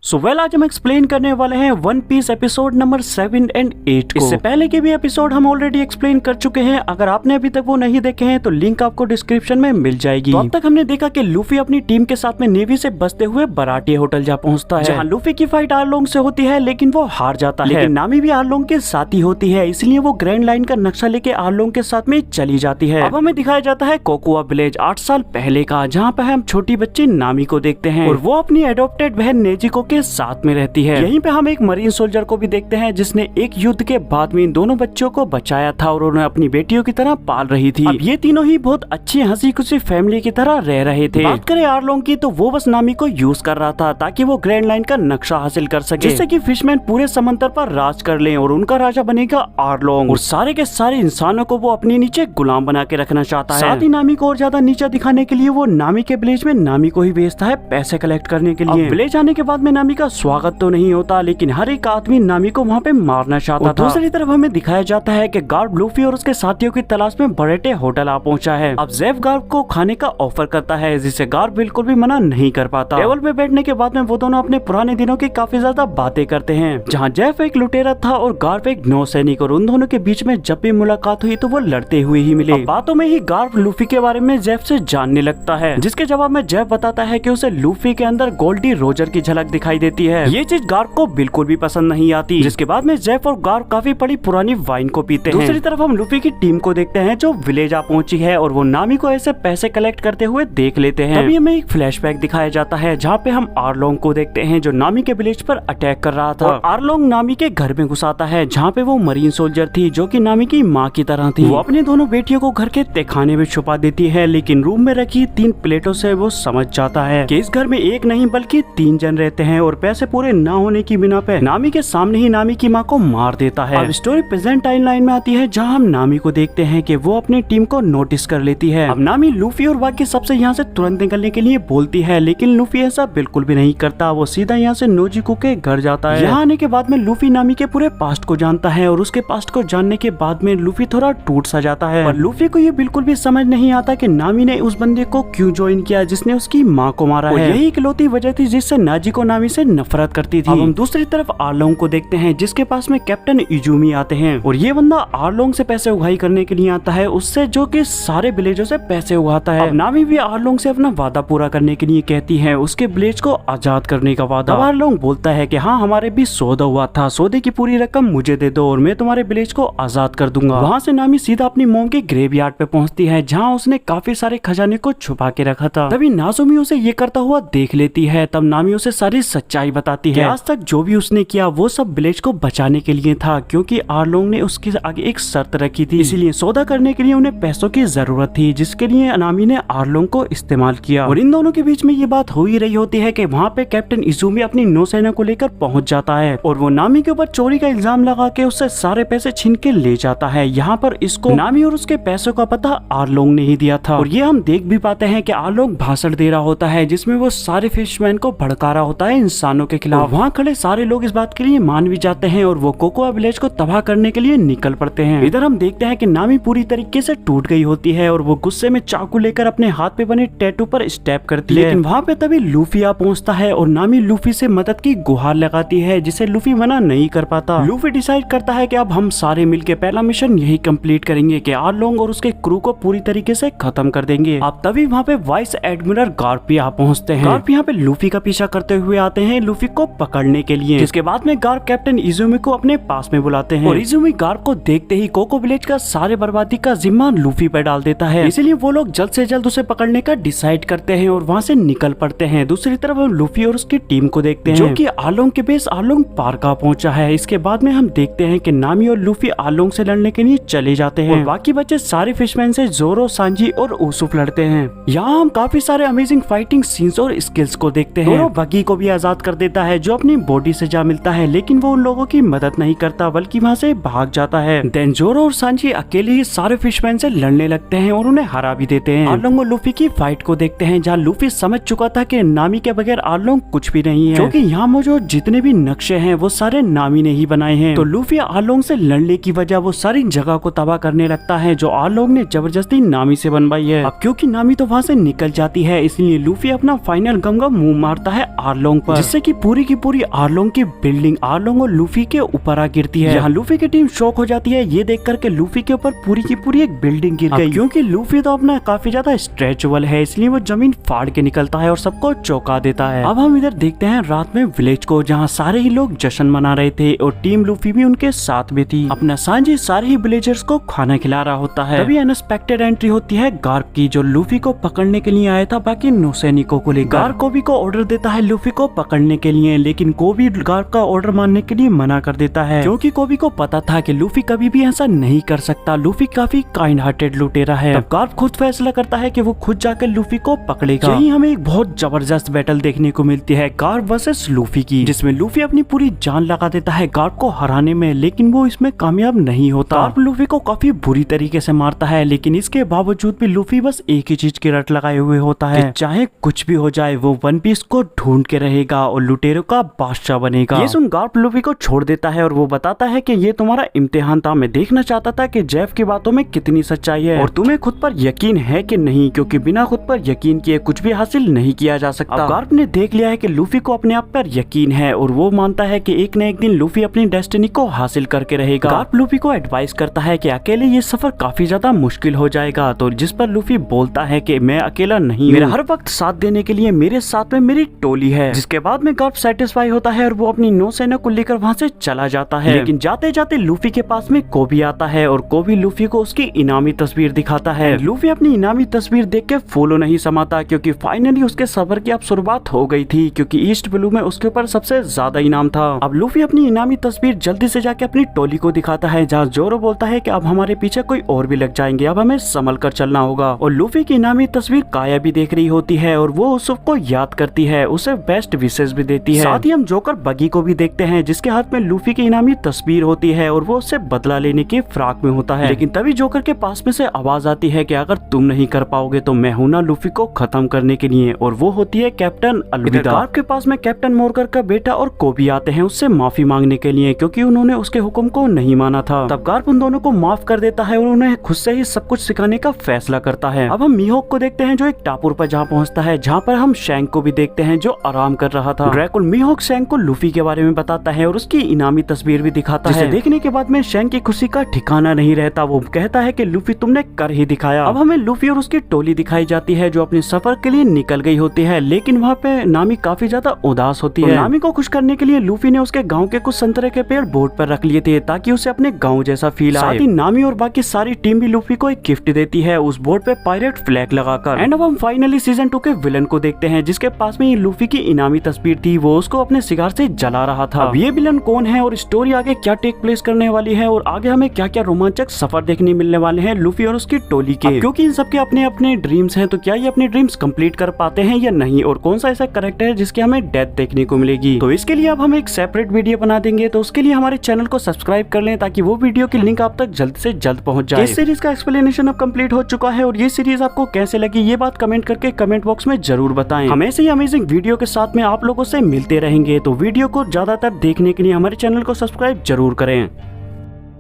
आज हम एक्सप्लेन करने वाले हैं वन पीस एपिसोड नंबर 7 और 8 को। इससे पहले के भी एपिसोड हम ऑलरेडी एक्सप्लेन कर चुके हैं। अगर आपने अभी तक वो नहीं देखे हैं तो लिंक आपको डिस्क्रिप्शन में मिल जाएगी। तो अब तक हमने देखा कि लूफी अपनी टीम के साथ में नेवी से बचते हुए बराटी होटल जा पहुंचता है, जहां लूफी की फाइट आर्लोंग से होती है, लेकिन वो हार जाता है। लेकिन नामी भी आर्लोंग के साथ ही होती है, इसलिए वो ग्रैंड लाइन का नक्शा लेके आर्लोंग के साथ में चली जाती है। अब हमें दिखाया जाता है कोकोआ विलेज 8 साल पहले का, जहाँ पे हम छोटी बच्ची नामी को देखते हैं और वो अपनी एडॉप्टेड बहन नेजिको के साथ में रहती है। यहीं पे हम एक मरीन सोल्जर को भी देखते हैं, जिसने एक युद्ध के बाद में इन दोनों बच्चों को बचाया था और उन्हें अपनी बेटियों की तरह पाल रही थी। अब ये तीनों ही बहुत अच्छी हंसी खुशी फैमिली की तरह रह रहे थे। बात करें आर्लोंग की, तो वो बस नामी को यूज कर रहा था ताकि वो ग्रैंड लाइन का नक्शा हासिल कर सके, जिससे कि फिशमैन पूरे समंदर पर राज कर लें और उनका राजा बनेगा आर्लोंग। और सारे के सारे इंसानों को वो अपने नीचे गुलाम बना के रखना चाहता है। साथ ही नामी को और ज्यादा नीचा दिखाने के लिए वो नामी के विलेज में नामी को ही भेजता है पैसे कलेक्ट करने के लिए। विलेज आने के बाद में नामी का स्वागत तो नहीं होता, लेकिन हर एक आदमी नामी को वहाँ पे मारना चाहता था। दूसरी तरफ हमें दिखाया जाता है कि गार्ड लूफी और उसके साथियों की तलाश में बरेटे होटल आ पहुंचा है। अब जेफ गार्ड को खाने का ऑफर करता है, जिसे गार्ड बिल्कुल भी मना नहीं कर पाता। टेबल पे बैठने के बाद में वो दोनों अपने पुराने दिनों की काफी ज्यादा बातें करते हैं, जहाँ जेफ एक लुटेरा था और गार्ड एक नौसैनिक, और उन दोनों के बीच में जब भी मुलाकात हुई तो वो लड़ते हुए ही मिले। बातों में ही गार्ड लूफी के बारे में जेफ से जानने लगता है, जिसके जवाब में जेफ बताता है कि उसे लूफी के अंदर गोल्डी रोजर की झलक दिखाई देती है। ये चीज गार्ड को बिल्कुल भी पसंद नहीं आती, जिसके बाद में जेफ और गार्ड काफी बड़ी पुरानी वाइन को पीते हैं। दूसरी तरफ हम लूफी की टीम को देखते हैं, जो विलेज आ पहुंची है और वो नामी को ऐसे पैसे कलेक्ट करते हुए देख लेते हैं। तभी हमें एक फ्लैशबैक दिखाया जाता है, जहाँ पे हम आर्लोंग को देखते हैं, जो नामी के विलेज पर अटैक कर रहा था। और आर्लोंग नामी के घर में घुस आता है, जहाँ पे वो मरीन सोल्जर थी, जो कि नामी की माँ की तरह थी। वो अपनी दोनों बेटियों को घर के तहखाने में छुपा देती है, लेकिन रूम में रखी 3 प्लेटों से वो समझ जाता है कि इस घर में एक नहीं बल्कि 3 जन रहते हैं, और पैसे पूरे न होने की बिना पे नामी के सामने ही नामी की माँ को मार देता है। अब स्टोरी प्रेजेंट टाइमलाइन में आती है, जहाँ हम नामी को देखते हैं कि वो अपनी टीम को नोटिस कर लेती है। अब नामी लूफी और बाकी सबसे यहाँ से तुरंत निकलने के लिए बोलती है, लेकिन लूफी ऐसा बिल्कुल भी नहीं करता। वो सीधा यहाँ से नोजिको के घर जाता है। यहाँ आने के बाद में लूफी नामी के पूरे पास्ट को जानता है, और उसके पास्ट को जानने के बाद में लूफी थोड़ा टूट सा जाता है। और लूफी को ये बिल्कुल भी समझ नहीं आता कि नामी ने उस बंदे को क्यों ज्वाइन किया जिसने उसकी माँ को मारा है। यही इकलौती वजह थी जिससे नाजिको नामी से नफरत करती थी। अब हम दूसरी तरफ आर्लोंग को देखते हैं, जिसके पास में कैप्टन इजुमी आते हैं, और ये बंदा आर्लोंग से पैसे उगाही करने के लिए आता है, उससे जो कि सारे विलेजों से पैसे उगाता है। अब नामी भी आर्लोंग से अपना वादा पूरा करने के लिए कहती है, उसके विलेज को आजाद करने का वादा। आर्लोंग बोलता है कि हाँ, हमारे भी सौदा हुआ था, सौदे की पूरी रकम मुझे दे दो और मैं तुम्हारे विलेज को आजाद कर दूंगा। वहाँ से नामी सीधा अपनी मोम के ग्रेवयार्ड पे पहुँचती है, जहाँ उसने काफी सारे खजाने को छुपा के रखा था। तभी नाजुमी उसे ये करता हुआ देख लेती है। तब नामी उसे सारी सच्चाई बताती है, आज तक जो भी उसने किया वो सब विलेज को बचाने के लिए था, क्योंकि आर्लोंग ने उसके आगे एक शर्त रखी थी, इसीलिए सौदा करने के लिए उन्हें पैसों की जरूरत थी, जिसके लिए नामी ने आर्लोंग को इस्तेमाल किया। और इन दोनों के बीच में ये बात हो ही रही होती है कि वहाँ पे कैप्टन इजुमी अपनी नौसेना को लेकर पहुँच जाता है, और वो नामी के ऊपर चोरी का इल्जाम लगा के उससे सारे पैसे छीन के ले जाता है। यहाँ पर इसको नामी और उसके पैसों का पता आर्लोंग ने ही दिया था। और ये हम देख भी पाते हैं कि आर्लोंग भाषण दे रहा होता है, जिसमें वो सारे फिशमैन को भड़का रहा होता है इंसानों के खिलाफ। वहाँ खड़े सारे लोग इस बात के लिए मान भी जाते हैं, और वो कोकोआ विलेज को तबाह करने के लिए निकल पड़ते हैं। इधर हम देखते हैं कि नामी पूरी तरीके से टूट गई होती है, और वो गुस्से में चाकू लेकर अपने हाथ पे बने टैटू पर स्टैप करती है। लेकिन वहाँ पे तभी लूफी आ पहुँचता है, और नामी लूफी से मदद की गुहार लगाती है, जिसे लूफी मना नहीं कर पाता। लूफी डिसाइड करता है कि अब हम सारे मिलके पहला मिशन यही कंप्लीट करेंगे कि आर्लोंग और उसके क्रू को पूरी तरीके से खत्म कर देंगे। अब तभी वहाँ पे वाइस एडमिरल गार्प यहाँ पहुँचते हैं। गार्प यहाँ पे लूफी का पीछा करते हुए आते हैं लूफी को पकड़ने के लिए, जिसके बाद में गार्प कैप्टन इजुमी को अपने पास में बुलाते हैं, और इजुमी गार्प को देखते ही कोको विलेज का सारे बर्बादी का जिम्मा लूफी पर डाल देता है। इसीलिए वो लोग जल्द से जल्द उसे पकड़ने का डिसाइड करते हैं और वहाँ से निकल पड़ते हैं। दूसरी तरफ हम लूफी और उसकी टीम को देखते हैं, जो कि आर्लोंग के बेस आर्लोंग पार्क आ पहुंचा है। इसके बाद में हम देखते हैं कि नामी और लूफी आर्लोंग से लड़ने के लिए चले जाते हैं, और बाकी बच्चे सारे फिशमैन से जोरो, सांजी और उसूफ लड़ते हैं। यहाँ हम काफी सारे अमेजिंग फाइटिंग सीन्स और स्किल्स को देखते हैं। बगी को भी आजाद कर देता है, जो अपनी बॉडी से जा मिलता है, लेकिन वो उन लोगों की मदद नहीं करता, बल्कि वहाँ से भाग जाता है। देन जोरो और सांजी अकेले ही सारे फिशमैन से लड़ने लगते हैं और उन्हें हरा भी देते हैं। आर्लोंग और लूफी की फाइट को देखते हैं, जहाँ लूफी समझ चुका था कि नामी के बगैर आर्लोंग कुछ भी नहीं है, क्योंकि यहाँ मौजूद जितने भी नक्शे हैं वो सारे नामी ने ही बनाए हैं। तो लूफी आर्लोंग से लड़ने की वजह वो सारी जगह को तबाह करने लगता है, जो आर्लोंग ने जबरदस्ती नामी से बनवाई है। अब क्योंकि नामी तो वहाँ से निकल जाती है, इसलिए लूफी अपना फाइनल गम का मुंह मारता है आर्लोंग पर। ऊपर, जिससे कि पूरी आर्लोंग की बिल्डिंग आर्लोंग और लूफी के ऊपर आ गिरती है। यहाँ लूफी की टीम शॉक हो जाती है ये देख करके लूफी के ऊपर पूरी की पूरी एक बिल्डिंग गिर गई। क्योंकि लूफी तो अपना काफी ज्यादा स्ट्रेचेबल है, इसलिए वो जमीन फाड़ के निकलता है और सबको चौंका देता है। अब हम इधर देखते हैं रात में विलेज को, जहाँ सारे ही लोग जश्न मना रहे थे और टीम लूफी भी उनके साथ में थी। अपना सांजी सारे ही विलेजर्स को खाना खिला रहा होता है। तभी अनएक्सपेक्टेड एंट्री होती है गार्प की, जो लूफी को पकड़ने के लिए आया था बाकी नौसैनिकों को लेकर। गार्प कोबी को ऑर्डर देता है लूफी को पकड़ने के लिए, लेकिन कोबी गार्प का ऑर्डर मानने के लिए मना कर देता है, क्योंकि कोबी को पता था कि लूफी कभी भी ऐसा नहीं कर सकता। लूफी काफी काइंड हार्टेड लुटेरा है। तब गार्प खुद फैसला करता है कि वो खुद जाकर लूफी को पकड़ेगा। यही हमें एक बहुत जबरदस्त बैटल देखने को मिलती है गार्प वर्सेस लूफी की, जिसमें लूफी अपनी पूरी जान लगा देता है गार्प को हराने में, लेकिन वो इसमें कामयाब नहीं होता। गार्प लूफी को काफी बुरी तरीके से मारता है, लेकिन इसके बावजूद भी लूफी बस एक ही चीज की रट लगाए हुए होता है, चाहे कुछ भी हो जाए वो वन पीस को ढूंढ के रहेगा और लुटेरों का बादशाह बनेगा। ये सुन गार्प लूफी को छोड़ देता है और वो बताता है कि ये तुम्हारा इम्तिहान था, मैं देखना चाहता था कि जेफ की बातों में कितनी सच्चाई है और तुम्हें खुद पर यकीन है कि नहीं, क्योंकि बिना खुद पर यकीन किए कुछ भी हासिल नहीं किया जा सकता। गार्प ने देख लिया है कि लूफी को अपने आप पर यकीन है और वो मानता है कि एक न एक दिन लूफी अपनी डेस्टिनी को हासिल करके रहेगा। गार्प लूफी को एडवाइस करता है कि अकेले ये सफर काफी ज्यादा मुश्किल हो जाएगा, तो जिस पर लूफी बोलता है कि मैं अकेला नहीं, मेरा हर वक्त साथ देने के लिए मेरे साथ में मेरी टोली है। जिसके बाद में गार्प सेटिस्फाई होता है और वो अपनी नौसेना को लेकर वहाँ से चला जाता है। लेकिन जाते जाते लूफी के पास में कोबी आता है और कोबी लूफी को उसकी इनामी तस्वीर दिखाता है। लूफी अपनी इनामी तस्वीर देख के फूलों नहीं समाता, क्योंकि फाइनली उसके सफर की अब शुरुआत हो गई थी, क्योंकि ईस्ट ब्लू में उसके ऊपर सबसे ज्यादा इनाम था। अब लूफी अपनी इनामी तस्वीर जल्दी से जाके अपनी टोली को दिखाता है, जहाँ जोरो बोलता है कि अब हमारे पीछे कोई और भी लग जाएंगे, अब हमें संभल कर चलना होगा। और लूफी की इनामी तस्वीर काया भी देख रही होती है और वो उसको याद करती है, उसे बेस्ट विशेष भी देती है। साथ ही हम जोकर बगी को भी देखते हैं, जिसके हाथ में लूफी की इनामी तस्वीर होती है और वो उससे बदला लेने की फिराक में होता है। लेकिन तभी जोकर के पास में से आवाज आती है कि अगर तुम नहीं कर पाओगे तो मैं हूं ना लूफी को खत्म करने के लिए, और वो होती है कैप्टन अलविदा। गार्प के पास में कैप्टन मोरकर का बेटा और कोबी आते हैं उससे माफी मांगने के लिए, क्योंकि उन्होंने उसके हुक्म को नहीं माना था। तब गार्प उन दोनों को माफ कर देता है और उन्हें खुद से ही सब कुछ सिखाने का फैसला करता है। अब हम मीहोक को देखते हैं जो एक टापुर पर जहाँ पहुँचता है, जहाँ पर हम शैंक को भी देखते हैं जो आराम कर रहा था। ड्रैकुल मीहोक शैंक को लूफी के बारे में बताता है और उसकी इनामी तस्वीर भी दिखाता है। देखने के बाद में शैंक की खुशी का ठिकाना नहीं रहता, वो कहता है कि लूफी तुमने कर ही दिखाया। अब हमें लूफी और उसकी टोली दिखाई जाती है जो अपने सफर के लिए निकल गई होती है, लेकिन वहाँ पे नामी काफी ज्यादा उदास होती है। नामी को खुश करने के लिए लूफी ने उसके गाँव के कुछ संतरे के पेड़ बोर्ड पर रख लिए थे ताकि उसे अपने गाँव जैसा फील आए। साथ ही नामी और बाकी सारी टीम भी लूफी को एक गिफ्ट देती है उस बोर्ड पे पायरेट फ्लैग लगाकर। एंड अब हम फाइनली सीजन 2 के विलन को देखते हैं, जिसके पास में ये लूफी की इनामी तस्वीर थी, वो उसको अपने सिगार से जला रहा था। अब ये विलन कौन है और स्टोरी आगे क्या टेक प्लेस करने वाली है और आगे हमें क्या क्या रोमांचक सफर देखने मिलने वाले हैं लूफी और उसकी टोली के, क्योंकि इन सबके अपने अपने ड्रीम्स हैं, तो क्या ये अपने ड्रीम्स कंप्लीट कर पाते हैं या नहीं, और कौन सा ऐसा कैरेक्टर है जिसके हमें डेथ देखने को मिलेगी। तो इसके लिए अब हम एक सेपरेट वीडियो बना देंगे, तो उसके लिए हमारे चैनल को सब्सक्राइब कर लें ताकि वो वीडियो की लिंक आप तक जल्द से जल्द पहुंच जाए। इस सीरीज का एक्सप्लेनेशन अब कंप्लीट हो चुका है और ये सीरीज आपको कैसे लगी ये बात कमेंट करके कमेंट बॉक्स में जरूर बताएं। हम ऐसे ही अमेजिंग वीडियो के साथ में आप लोगों से मिलते रहेंगे, तो वीडियो को ज्यादातर देखने के लिए हमारे चैनल को सब्सक्राइब जरूर करें।